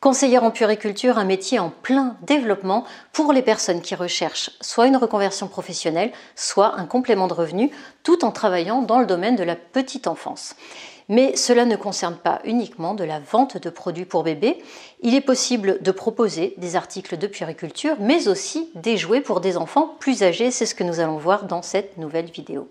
Conseillère en puériculture, un métier en plein développement pour les personnes qui recherchent soit une reconversion professionnelle, soit un complément de revenu, tout en travaillant dans le domaine de la petite enfance. Mais cela ne concerne pas uniquement de la vente de produits pour bébés. Il est possible de proposer des articles de puériculture, mais aussi des jouets pour des enfants plus âgés. C'est ce que nous allons voir dans cette nouvelle vidéo.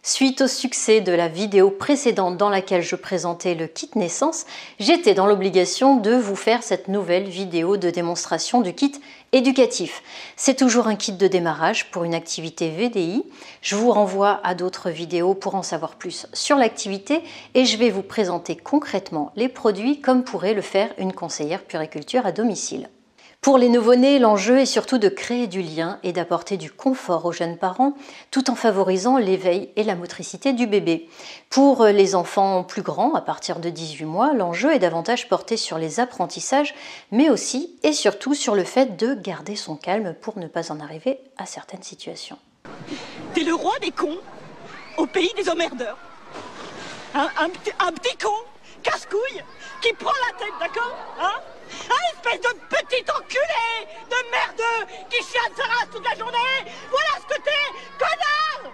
Suite au succès de la vidéo précédente dans laquelle je présentais le kit naissance, j'étais dans l'obligation de vous faire cette nouvelle vidéo de démonstration du kit éducatif. C'est toujours un kit de démarrage pour une activité VDI. Je vous renvoie à d'autres vidéos pour en savoir plus sur l'activité et je vais vous présenter concrètement les produits comme pourrait le faire une conseillère puériculture à domicile. Pour les nouveau-nés, l'enjeu est surtout de créer du lien et d'apporter du confort aux jeunes parents, tout en favorisant l'éveil et la motricité du bébé. Pour les enfants plus grands, à partir de 18 mois, l'enjeu est davantage porté sur les apprentissages, mais aussi et surtout sur le fait de garder son calme pour ne pas en arriver à certaines situations. T'es le roi des cons au pays des emmerdeurs. Un petit con, casse-couille, qui prend la tête, d'accord, hein? Un espèce de petit enculé de merdeux qui chiale sa race toute la journée. Voilà ce que t'es, connard.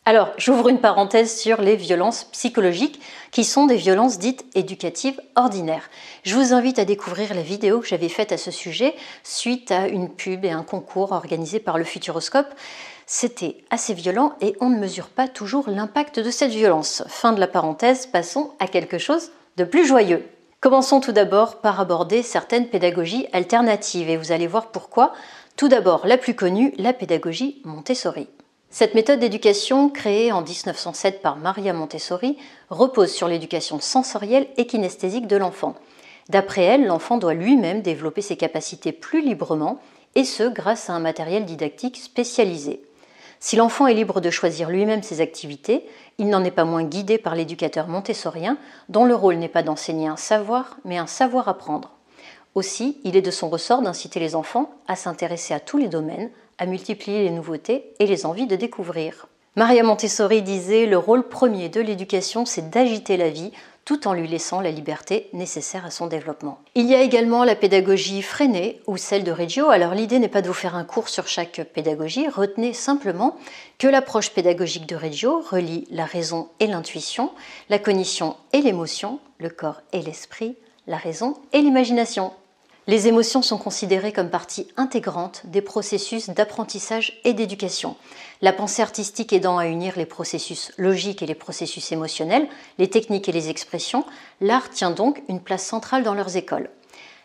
Alors, j'ouvre une parenthèse sur les violences psychologiques qui sont des violences dites éducatives ordinaires. Je vous invite à découvrir la vidéo que j'avais faite à ce sujet suite à une pub et un concours organisé par le Futuroscope. C'était assez violent et on ne mesure pas toujours l'impact de cette violence. Fin de la parenthèse, passons à quelque chose de plus joyeux. Commençons tout d'abord par aborder certaines pédagogies alternatives et vous allez voir pourquoi. Tout d'abord, la plus connue, la pédagogie Montessori. Cette méthode d'éducation, créée en 1907 par Maria Montessori, repose sur l'éducation sensorielle et kinesthésique de l'enfant. D'après elle, l'enfant doit lui-même développer ses capacités plus librement, et ce grâce à un matériel didactique spécialisé. Si l'enfant est libre de choisir lui-même ses activités, il n'en est pas moins guidé par l'éducateur montessorien, dont le rôle n'est pas d'enseigner un savoir, mais un savoir-apprendre. Aussi, il est de son ressort d'inciter les enfants à s'intéresser à tous les domaines, à multiplier les nouveautés et les envies de découvrir. Maria Montessori disait « Le rôle premier de l'éducation, c'est d'agiter la vie, tout en lui laissant la liberté nécessaire à son développement. » Il y a également la pédagogie freinée ou celle de Reggio. Alors l'idée n'est pas de vous faire un cours sur chaque pédagogie, retenez simplement que l'approche pédagogique de Reggio relie la raison et l'intuition, la cognition et l'émotion, le corps et l'esprit, la raison et l'imagination. Les émotions sont considérées comme partie intégrante des processus d'apprentissage et d'éducation. La pensée artistique aidant à unir les processus logiques et les processus émotionnels, les techniques et les expressions, l'art tient donc une place centrale dans leurs écoles.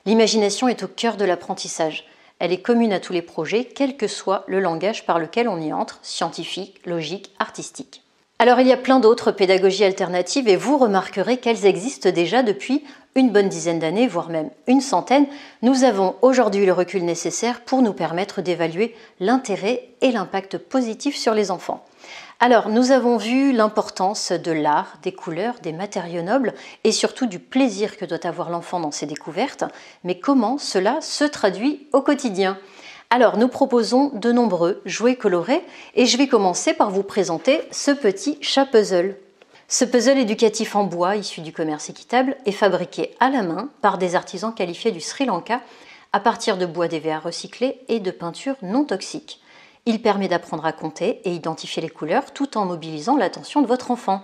L'imagination est au cœur de l'apprentissage. Elle est commune à tous les projets, quel que soit le langage par lequel on y entre, scientifique, logique, artistique. Alors il y a plein d'autres pédagogies alternatives et vous remarquerez qu'elles existent déjà depuis une bonne dizaine d'années, voire même une centaine. Nous avons aujourd'hui le recul nécessaire pour nous permettre d'évaluer l'intérêt et l'impact positif sur les enfants. Alors nous avons vu l'importance de l'art, des couleurs, des matériaux nobles et surtout du plaisir que doit avoir l'enfant dans ses découvertes, mais comment cela se traduit au quotidien ? Alors, nous proposons de nombreux jouets colorés et je vais commencer par vous présenter ce petit chat puzzle. Ce puzzle éducatif en bois issu du commerce équitable est fabriqué à la main par des artisans qualifiés du Sri Lanka à partir de bois d'EVA recyclés et de peintures non toxiques. Il permet d'apprendre à compter et identifier les couleurs tout en mobilisant l'attention de votre enfant.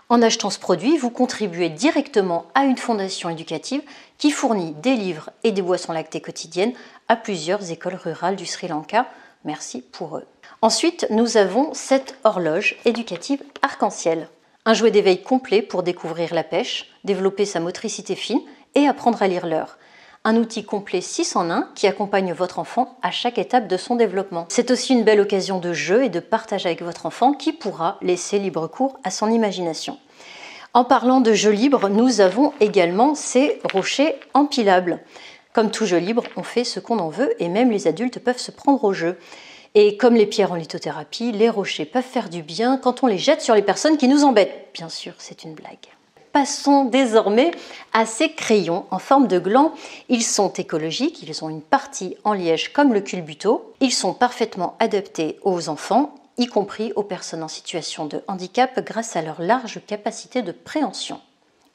En achetant ce produit, vous contribuez directement à une fondation éducative qui fournit des livres et des boissons lactées quotidiennes à plusieurs écoles rurales du Sri Lanka. Merci pour eux. Ensuite, nous avons cette horloge éducative arc-en-ciel. Un jouet d'éveil complet pour découvrir la pêche, développer sa motricité fine et apprendre à lire l'heure. Un outil complet 6 en 1 qui accompagne votre enfant à chaque étape de son développement. C'est aussi une belle occasion de jeu et de partage avec votre enfant qui pourra laisser libre cours à son imagination. En parlant de jeux libres, nous avons également ces rochers empilables. Comme tout jeu libre, on fait ce qu'on en veut et même les adultes peuvent se prendre au jeu. Et comme les pierres en lithothérapie, les rochers peuvent faire du bien quand on les jette sur les personnes qui nous embêtent. Bien sûr, c'est une blague. Passons désormais à ces crayons en forme de gland. Ils sont écologiques, ils ont une partie en liège comme le culbuto. Ils sont parfaitement adaptés aux enfants y compris aux personnes en situation de handicap grâce à leur large capacité de préhension.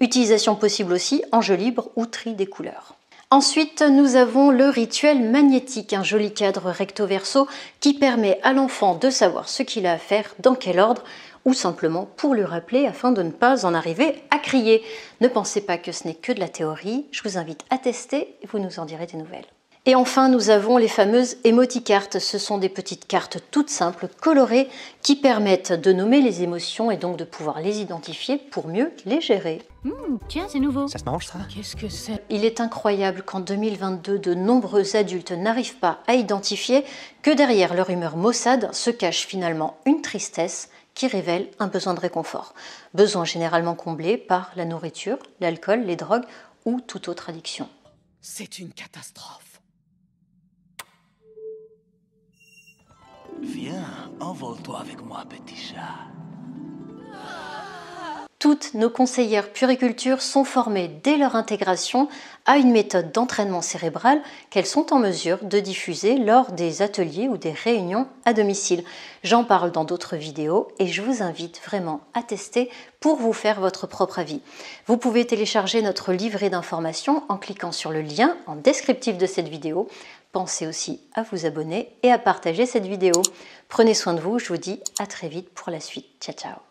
Utilisation possible aussi en jeu libre ou tri des couleurs. Ensuite, nous avons le rituel magnétique, un joli cadre recto-verso qui permet à l'enfant de savoir ce qu'il a à faire, dans quel ordre, ou simplement pour lui rappeler afin de ne pas en arriver à crier. Ne pensez pas que ce n'est que de la théorie, je vous invite à tester et vous nous en direz des nouvelles. Et enfin, nous avons les fameuses émoticartes. Ce sont des petites cartes toutes simples, colorées, qui permettent de nommer les émotions et donc de pouvoir les identifier pour mieux les gérer. Tiens, c'est nouveau. Ça se mange, ça? Qu'est-ce que c'est? Il est incroyable qu'en 2022, de nombreux adultes n'arrivent pas à identifier que derrière leur humeur maussade se cache finalement une tristesse qui révèle un besoin de réconfort. Besoin généralement comblé par la nourriture, l'alcool, les drogues ou toute autre addiction. C'est une catastrophe. Viens, envole-toi avec moi, petit chat. Toutes nos conseillères puériculture sont formées dès leur intégration à une méthode d'entraînement cérébral qu'elles sont en mesure de diffuser lors des ateliers ou des réunions à domicile. J'en parle dans d'autres vidéos et je vous invite vraiment à tester pour vous faire votre propre avis. Vous pouvez télécharger notre livret d'informations en cliquant sur le lien en descriptif de cette vidéo. Pensez aussi à vous abonner et à partager cette vidéo. Prenez soin de vous, je vous dis à très vite pour la suite. Ciao, ciao.